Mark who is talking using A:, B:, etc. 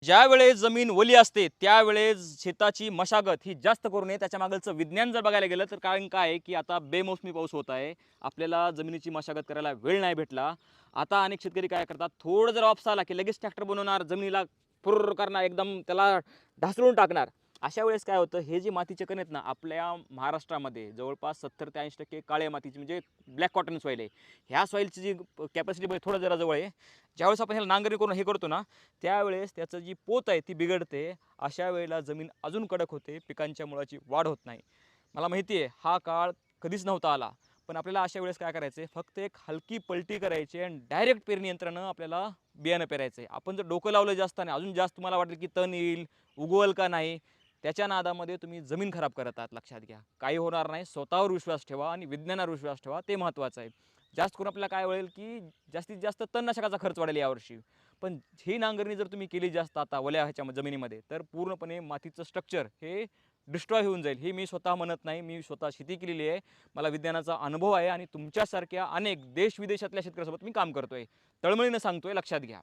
A: ज्यावेळेस जमीन ओली असते त्यावेळेस शेताची मशागत ही जास्त करू नये. त्याच्या मागचं विज्ञान जर बघायला गेलं तर कारण काय आहे की आता बेमोसमी पाऊस होत आहे. आपल्याला जमिनीची मशागत करायला वेळ नाही भेटला. आता अनेक शेतकरी काय करतात, थोडं जर ऑप्स आला की लगेच ट्रॅक्टर बनवणार, जमिनीला फुर्र करणार, एकदम त्याला ढासळून टाकणार. अशा वेळेस काय होतं, हे जे मातीचे कण आहेत ना, आपल्या महाराष्ट्रामध्ये जवळपास 70 ते 80% काळ्या मातीची म्हणजे ब्लॅक कॉटन सॉईल आहे. ह्या सॉईलची जी कॅपॅसिटी थोडं जरा जवळ आहे. ज्यावेळेस आपण ह्याला नांगरणी करून हे करतो ना, त्यावेळेस त्याचं जी पोत आहे ती बिघडते. अशा वेळेला जमीन अजून कडक होते, पिकांच्या मुळाची वाढ होत नाही. मला माहिती आहे हा काळ कधीच नव्हता आला, पण आपल्याला अशा वेळेस काय करायचं आहे, फक्त एक हलकी पलटी करायची आणि डायरेक्ट पेरणी यंत्रानं आपल्याला बियाणं पेरायचं आहे. आपण जर डोकं लावलं जास्त आणि अजून जास्त तुम्हाला वाटेल की तण येईल, उगवल का नाही, त्याच्या नादामध्ये तुम्ही जमीन खराब करत आहात. लक्षात घ्या, काही होणार नाही. स्वतःवर विश्वास ठेवा आणि विज्ञानावर विश्वास ठेवा, ते महत्त्वाचं आहे. जास्त करून आपल्याला काय होईल की जास्तीत जास्त तणनाशकाचा खर्च वाढेल यावर्षी. पण ही नांगरणी जर तुम्ही केली जास्त आता ओल्या ह्याच्या जमिनीमध्ये, तर पूर्णपणे मातीचं स्ट्रक्चर हे डिस्ट्रॉय होऊन जाईल. हे मी स्वतः म्हणत नाही, मी स्वतः शेती केलेली आहे, मला विज्ञानाचा अनुभव आहे आणि तुमच्यासारख्या अनेक देश विदेशातल्या शेतकऱ्यांसोबत मी काम करतोय. तळमळीनं सांगतोय, लक्षात घ्या.